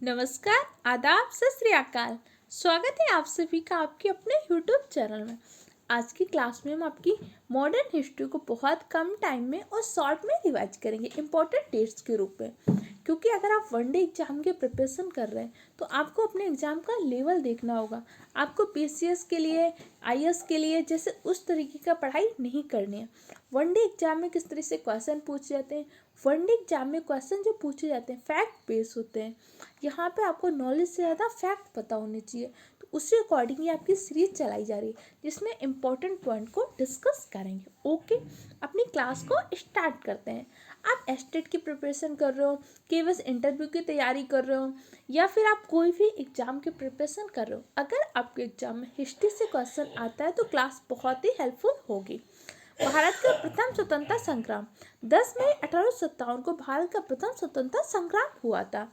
नमस्कार, आदाब, सत श्री अकाल। स्वागत है आप सभी का आपके अपने YouTube चैनल में। आज की क्लास में हम आपकी मॉडर्न हिस्ट्री को बहुत कम टाइम में और शॉर्ट में रिवाइज करेंगे इम्पोर्टेंट डेट्स के रूप में। क्योंकि अगर आप वनडे एग्जाम के प्रिपरेशन कर रहे हैं तो आपको अपने एग्जाम का लेवल देखना होगा। आपको PCS के लिए, IAS के लिए जैसे उस तरीके का पढ़ाई नहीं करनी है। वनडे एग्जाम में किस तरह से क्वेश्चन पूछे जाते हैं, वनडे एग्जाम में क्वेश्चन जो पूछे जाते हैं फैक्ट बेस होते हैं। यहाँ पे आपको नॉलेज से ज़्यादा फैक्ट पता होने चाहिए, तो उसी अकॉर्डिंग ही आपकी सीरीज चलाई जा रही है जिसमें इम्पोर्टेंट पॉइंट को डिस्कस करेंगे। ओके, अपनी क्लास को स्टार्ट करते हैं। आप एस्टेट की प्रिपरेशन कर रहे हो, केवल इंटरव्यू की तैयारी कर रहे हो, या फिर आप कोई भी एग्जाम की प्रिपरेशन कर रहे हो, अगर आपके एग्जाम में हिस्ट्री से क्वेश्चन आता है तो क्लास बहुत ही हेल्पफुल होगी। भारत का प्रथम स्वतंत्रता संग्राम 10 मई 1857 को भारत का प्रथम स्वतंत्रता संग्राम हुआ था।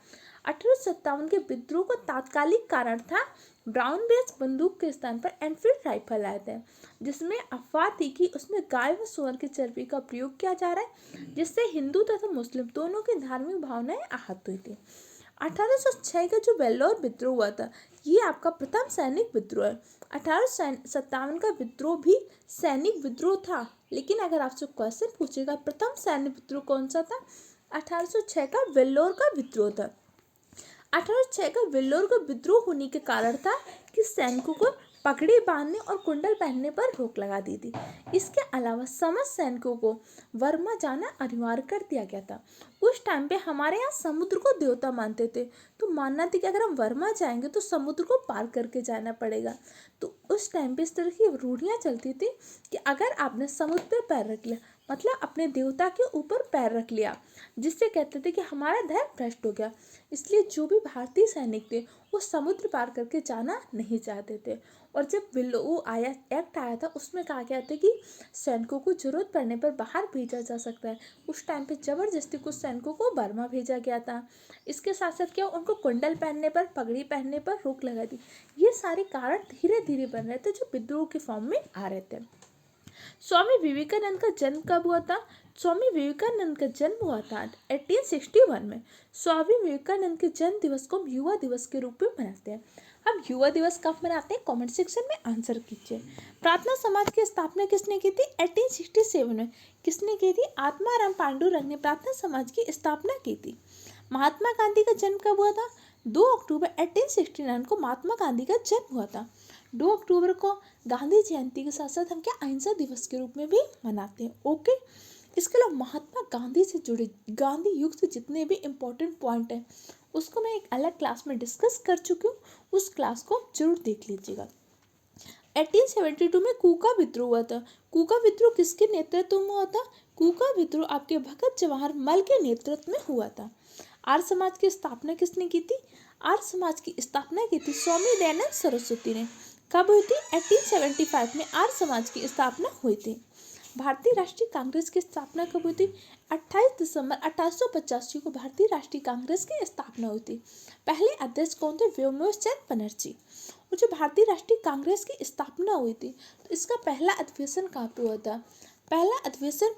1857 के विद्रोह का तात्कालिक कारण था ब्राउन बेस बंदूक के स्थान पर एनफील्ड राइफल आए थे, जिसमें अफवाह थी कि उसमें गाय व सुअर की चर्बी का प्रयोग किया जा रहा है, जिससे हिंदू तथा मुस्लिम दोनों की धार्मिक भावनाएं आहत हुई थी। 1806 का जो वेल्लोर विद्रोह हुआ था, ये आपका प्रथम सैनिक विद्रोह है। 1857 का विद्रोह भी सैनिक विद्रोह था, लेकिन अगर आपसे क्वेश्चन पूछेगा प्रथम सैनिक विद्रोह कौन सा था, 1806 का वेल्लोर का विद्रोह था। 1806 का वेल्लोर का विद्रोह होने के कारण था कि सैनिकों को पगड़ी बांधने और कुंडल पहनने पर रोक लगा दी थी। इसके अलावा समस्त सैनिकों को वर्मा जाना अनिवार्य कर दिया गया था। उस टाइम पे हमारे यहाँ समुद्र को देवता मानते थे, तो मानना थी कि अगर हम वर्मा जाएंगे तो समुद्र को पार करके जाना पड़ेगा। तो उस टाइम पे इस तरह की रूढ़ियाँ चलती थी कि अगर आपने समुद्र पे पैर रख लिया, मतलब अपने देवता के ऊपर पैर रख लिया, जिससे कहते थे कि हमारा धर्म भ्रष्ट हो गया। इसलिए जो भी भारतीय सैनिक थे वो समुद्र पार करके जाना नहीं चाहते थे। और जब वो एक्ट आया था, उसमें कहा गया था कि सैनिकों को जरूरत पड़ने पर बाहर भेजा जा सकता है। उस टाइम पे जबरदस्ती कुछ सैनिकों को बर्मा भेजा गया था। इसके साथ साथ क्या, उनको कुंडल पहनने पर, पगड़ी पहनने पर रोक लगा दी। ये सारे कारण धीरे धीरे बन रहे थे जो विद्रोह के फॉर्म में आ रहे थे। स्वामी विवेकानंद का जन्म कब हुआ था? स्वामी विवेकानंद का जन्म हुआ था 1861 में। स्वामी विवेकानंद के जन्म दिवस को हम युवा दिवस के रूप में मनाते हैं। अब युवा दिवस कब मनाते हैं, कमेंट सेक्शन में आंसर कीजिए। प्रार्थना समाज की स्थापना किसने की थी? 1867 में। किसने की थी? आत्माराम पांडुरंग ने प्रार्थना समाज की स्थापना की थी। महात्मा गांधी का जन्म कब हुआ था? 2 अक्टूबर 1869 को महात्मा गांधी का जन्म हुआ था। 2 अक्टूबर को गांधी जयंती के साथ साथ हम क्या अहिंसा दिवस के रूप में भी मनाते हैं। ओके, इसके अलावा महात्मा गांधी से जुड़े गांधी युग से जितने भी इम्पोर्टेंट पॉइंट हैं उसको मैं एक अलग क्लास में डिस्कस कर चुकी हूँ, उस क्लास को जरूर देख लीजिएगा। 1872 में कूका विद्रोह हुआ था। कूका विद्रोह किसके नेतृत्व में हुआ था? कूका विद्रोह आपके भगत जवाहर मल के नेतृत्व में हुआ था। आर्य समाज की स्थापना किसने की थी? आर्य समाज की स्थापना की थी स्वामी दयानंद सरस्वती ने। कब हुई थी? 1875 में आर्य समाज की स्थापना हुई थी। भारतीय राष्ट्रीय कांग्रेस की स्थापना कब हुई थी? 28 दिसंबर 1885 को भारतीय राष्ट्रीय कांग्रेस की स्थापना हुई थी। पहले अध्यक्ष कौन थे? व्योमचंद्र बनर्जी। और जो भारतीय राष्ट्रीय कांग्रेस की स्थापना हुई थी तो इसका पहला अधिवेशन कहाँ पे हुआ था? पहला अधिवेशन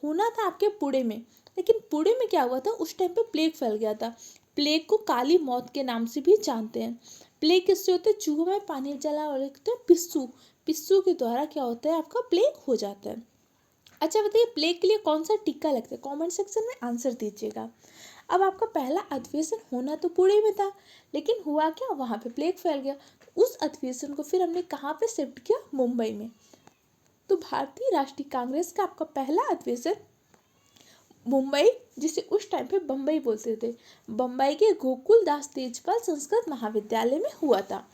होना था आपके पुणे में, लेकिन पुणे में क्या हुआ था, उस टाइम पे प्लेग फैल गया था। प्लेग को काली मौत के नाम से भी जानते हैं। प्लेग किससे होते हैं? चूहों में पानी जला और पिस्सू, पिस्सू के द्वारा क्या होता है, आपका प्लेग हो जाता है। अच्छा बताइए, प्लेग के लिए कौन सा टीका लगता है? कमेंट सेक्शन में आंसर दीजिएगा। अब आपका पहला अधिवेशन होना तो पुणे में था, लेकिन हुआ क्या, वहाँ पे प्लेग फैल गया। तो उस अधिवेशन को फिर हमने कहाँ पे शिफ्ट किया? मुंबई में। तो भारतीय राष्ट्रीय कांग्रेस का आपका पहला अधिवेशन मुंबई, जिसे उस टाइम पे बम्बई बोलते थे, बम्बई के गोकुल दास तेजपाल संस्कृत महाविद्यालय में हुआ था।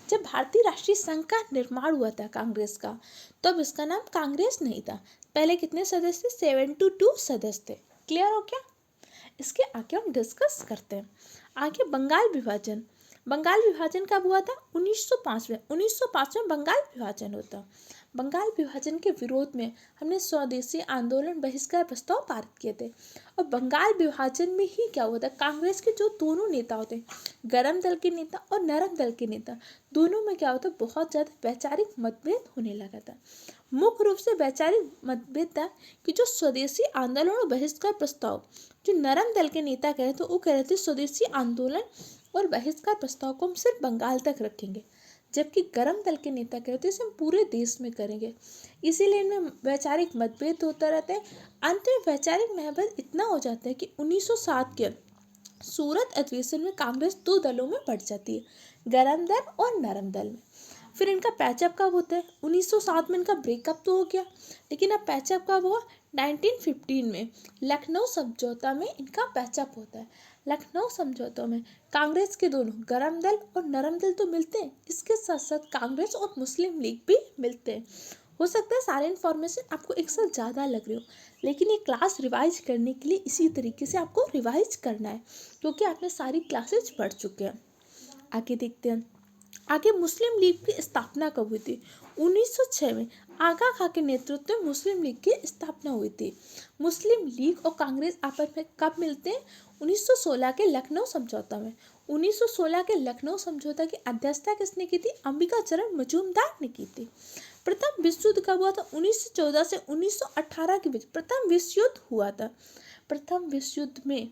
जब भारतीय राष्ट्रीय संघ का निर्माण हुआ था कांग्रेस का, तब इसका नाम कांग्रेस नहीं था। पहले कितने सदस्य थे? 72 सदस्य थे। क्लियर हो क्या? इसके आगे हम डिस्कस करते हैं। आगे बंगाल विभाजन। बंगाल विभाजन कब हुआ था? 1905 में। 1905 में बंगाल विभाजन होता। बंगाल विभाजन के विरोध में हमने स्वदेशी आंदोलन बहिष्कार प्रस्ताव पारित किए थे। और बंगाल विभाजन में ही क्या हुआ था, कांग्रेस के जो दोनों नेता होते हैं, गरम दल के नेता और नरम दल के नेता, दोनों में क्या होता, बहुत ज़्यादा वैचारिक मतभेद होने लगा था। मुख्य रूप से वैचारिक मतभेद था कि जो स्वदेशी आंदोलन और बहिष्कार प्रस्ताव, जो नरम दल के नेता कह रहे थे वो कह रहे थे स्वदेशी आंदोलन और बहिष्कार प्रस्ताव को हम सिर्फ बंगाल तक रखेंगे, जबकि गर्म दल के नेता कहते हैं इसे हम पूरे देश में करेंगे। इसीलिए इनमें वैचारिक मतभेद होता रहता है। अंत में वैचारिक मतभेद इतना हो जाता है कि 1907 के सूरत अधिवेशन में कांग्रेस 2 दलों में बढ़ जाती है, गर्म दल और नरम दल में। फिर इनका पैचअप कब होता है? 1907 में इनका ब्रेकअप तो हो गया, लेकिन अब पैचअप कब हुआ? 1915 में लखनऊ समझौता में इनका पैचअप होता है। लखनऊ समझौता में कांग्रेस के दोनों गर्म दल और नरम दल तो मिलते हैं, इसके साथ साथ कांग्रेस और मुस्लिम लीग भी मिलते हैं। हो सकता है सारी इन्फॉर्मेशन आपको एक साथ ज़्यादा लग रही हो, लेकिन ये क्लास रिवाइज करने के लिए इसी तरीके से आपको रिवाइज करना है, क्योंकि आपने सारी क्लासेज पढ़ चुके हैं। आगे देखते हैं। आगे मुस्लिम लीग की स्थापना कब हुई थी? 1906 में आगा खां के नेतृत्व में मुस्लिम लीग की स्थापना हुई थी। मुस्लिम लीग और कांग्रेस आपस में कब मिलते हैं? 1916 के लखनऊ समझौता में। 1916 के लखनऊ समझौता की अध्यक्षता किसने की थी? अंबिका चरण मजूमदार ने की थी। प्रथम विश्व युद्ध कब हुआ था? 1914 से 1918 के बीच प्रथम विश्व युद्ध हुआ था। प्रथम विश्व युद्ध में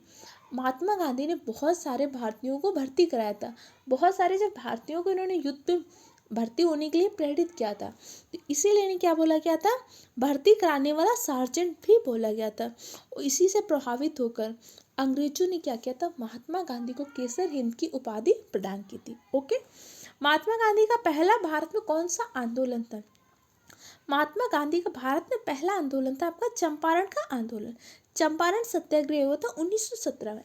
महात्मा गांधी ने बहुत सारे भारतीयों को भर्ती कराया था। बहुत सारे जब भारतीयों को इन्होंने युद्ध में भर्ती होने के लिए प्रेरित किया था, तो इसीलिए इन्हें क्या बोला गया था? भर्ती कराने वाला सार्जेंट भी बोला गया था। और इसी से प्रभावित होकर अंग्रेजों ने क्या किया था? महात्मा गांधी को केसर हिंद की उपाधि प्रदान की थी। ओके, महात्मा गांधी का पहला भारत में कौन सा आंदोलन था? महात्मा गांधी का भारत में पहला आंदोलन था आपका चंपारण का आंदोलन। चंपारण सत्याग्रह हुआ था 1917 में।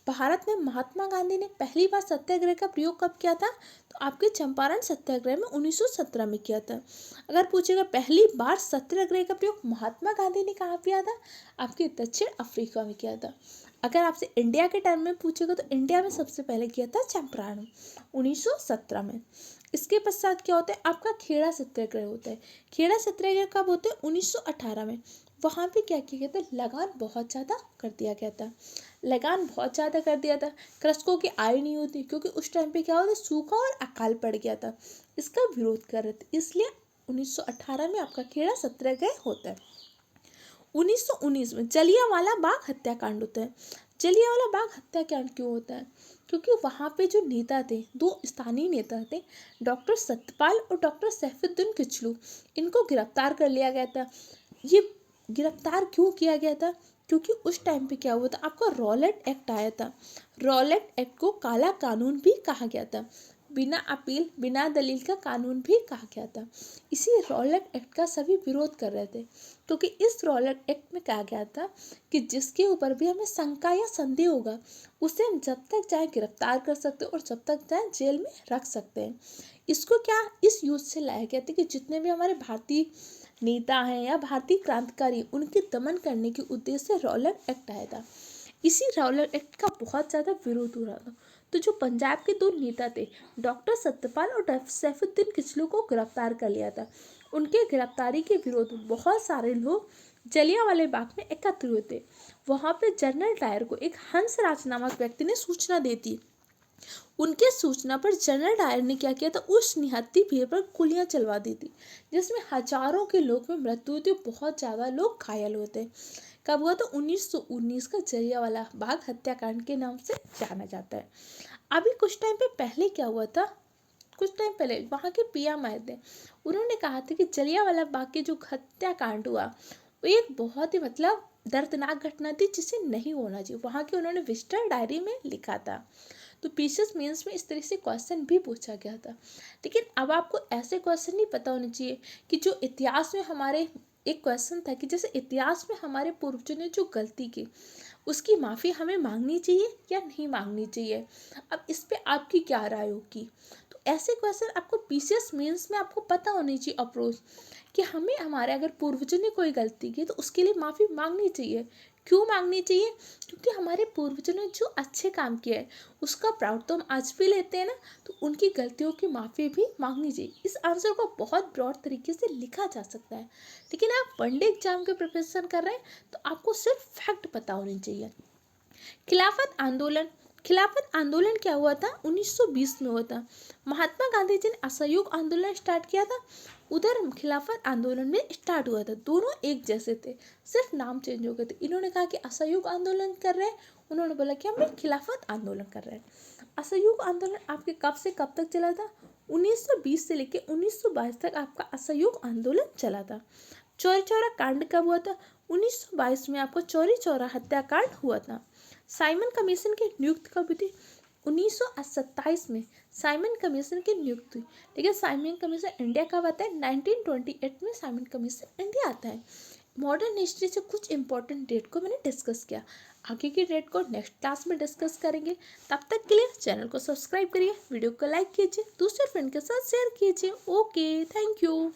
भारत में महात्मा गांधी ने पहली बार सत्याग्रह का प्रयोग कब किया था? तो आपके चंपारण सत्याग्रह में 1917 में किया था। अगर पूछेगा पहली बार सत्याग्रह का प्रयोग महात्मा गांधी ने कहाँ किया था? आपके दक्षिण अफ्रीका में किया था। अगर आपसे इंडिया के टर्म में पूछेगा तो इंडिया में सबसे पहले किया था चंपारण 1917 में। इसके पश्चात क्या होता है? आपका खेड़ा सत्याग्रह होता है। खेड़ा सत्याग्रह कब होता है? 1918 में। वहाँ पे क्या किया गया था? लगान बहुत ज़्यादा कर दिया गया था। लगान बहुत ज़्यादा कर दिया था। कृषकों की आय नहीं होती, क्योंकि उस टाइम पे क्या होता? सूखा और अकाल पड़ गया था। इसका विरोध कर रहे थे, इसलिए 1918 में आपका खेड़ा सत्याग्रह होता है। 1919 में जलियांवाला बाग हत्याकांड होता है। जलियांवाला बाग हत्याकांड क्यों होता है? क्योंकि वहाँ पे जो नेता थे, 2 स्थानीय नेता थे, डॉक्टर सत्यपाल और डॉक्टर सैफुद्दीन किचलू, इनको गिरफ्तार कर लिया गया था। ये गिरफ्तार क्यों किया गया था? क्योंकि उस टाइम पे क्या हुआ था? आपका रॉलेट एक्ट आया था। रॉलेट एक्ट को काला कानून भी कहा गया था। बिना अपील, बिना दलील का कानून भी कहा गया था। इसी रॉलेट एक्ट का सभी विरोध कर रहे थे, क्योंकि इस रॉलेट एक्ट में कहा गया था कि जिसके ऊपर भी हमें शंका या संदेह होगा, उसे हम जब तक चाहे गिरफ्तार कर सकते हैं और जब तक चाहे जेल में रख सकते हैं। इसको क्या इस यूज से लाया गया था कि जितने भी हमारे भारतीय नेता हैं या भारतीय क्रांतिकारी, उनके दमन करने के उद्देश्य से रॉलेट एक्ट आया था। इसी रॉलेट एक्ट का बहुत ज़्यादा विरोध हो रहा था। तो जो पंजाब के 2 नेता थे, डॉक्टर सत्यपाल और सैफुद्दीन किचलू को गिरफ्तार कर लिया था। उनके गिरफ्तारी के विरोध में बहुत सारे लोग जलियांवाले बाग में एकत्र हुए थे। वहाँ पे जनरल डायर को एक हंसराज नामक व्यक्ति ने सूचना दी थी। उनके सूचना पर जनरल डायर ने क्या किया था? उस निहत्थी भीड़ पर गोलियां चलवा दी थी, जिसमें हजारों के लोग में मृत्यु हुई थी, बहुत ज़्यादा लोग घायल हुए थे। कब हुआ था? 1919 का जलियांवाला बाग हत्याकांड के नाम से जाना जाता है। अभी कुछ टाइम पे पहले क्या हुआ था? कुछ टाइम पहले वहाँ के पीएम आए थे। उन्होंने कहा था कि जलियांवाला बाग के जो हत्याकांड हुआ, वो एक बहुत ही दर्दनाक घटना थी, जिसे नहीं होना चाहिए। वहाँ के उन्होंने विजिटर डायरी में लिखा था। तो पीसीएस मेंस में इस तरह से क्वेश्चन भी पूछा गया था। लेकिन अब आपको ऐसे क्वेश्चन नहीं पता होने चाहिए कि जो इतिहास में हमारे एक क्वेश्चन था कि जैसे इतिहास में हमारे पूर्वजों ने जो गलती की, उसकी माफ़ी हमें मांगनी चाहिए या नहीं मांगनी चाहिए। अब इस पे आपकी क्या राय होगी? तो ऐसे क्वेश्चन आपको पीसीएस मेंस में आपको पता होनी चाहिए अप्रोच, कि हमें हमारे अगर पूर्वजों ने कोई गलती की तो उसके लिए माफ़ी मांगनी चाहिए। क्यों मांगनी चाहिए? क्योंकि हमारे पूर्वजों ने जो अच्छे काम किया है, उसका प्राउड तो हम आज भी लेते हैं ना, तो उनकी गलतियों की माफ़ी भी मांगनी चाहिए। इस आंसर को बहुत ब्रॉड तरीके से लिखा जा सकता है। लेकिन आप वनडे एग्जाम के प्रिपरेशन कर रहे हैं तो आपको सिर्फ फैक्ट पता होनी चाहिए। खिलाफत आंदोलन। खिलाफत आंदोलन क्या हुआ था? 1920 में हुआ था। महात्मा गांधी जी ने असहयोग आंदोलन स्टार्ट किया था, उधर खिलाफत आंदोलन में स्टार्ट हुआ था। दोनों एक जैसे थे, सिर्फ नाम चेंज हो गए थे। इन्होंने कहा कि असहयोग आंदोलन कर रहे हैं, उन्होंने बोला कि हम खिलाफत आंदोलन कर रहे हैं। असहयोग आंदोलन आपके कब से कब तक चला था? 1920 से लेकर 1922 तक आपका असहयोग आंदोलन चला था। चौरी चौरा कांड कब हुआ था? 1922 में आपको चौरी चौरा हत्याकांड हुआ था। साइमन कमीशन की नियुक्ति कब हुई थी? 1927 में साइमन कमीशन की नियुक्ति हुई। लेकिन साइमन कमीशन इंडिया कब आता है? 1928 में साइमन कमीशन इंडिया आता है। मॉडर्न हिस्ट्री से कुछ इंपॉर्टेंट डेट को मैंने डिस्कस किया। आगे की डेट को नेक्स्ट क्लास में डिस्कस करेंगे। तब तक के लिए चैनल को सब्सक्राइब करिए, वीडियो को लाइक कीजिए, दूसरे फ्रेंड के साथ शेयर कीजिए। Okay, thank you.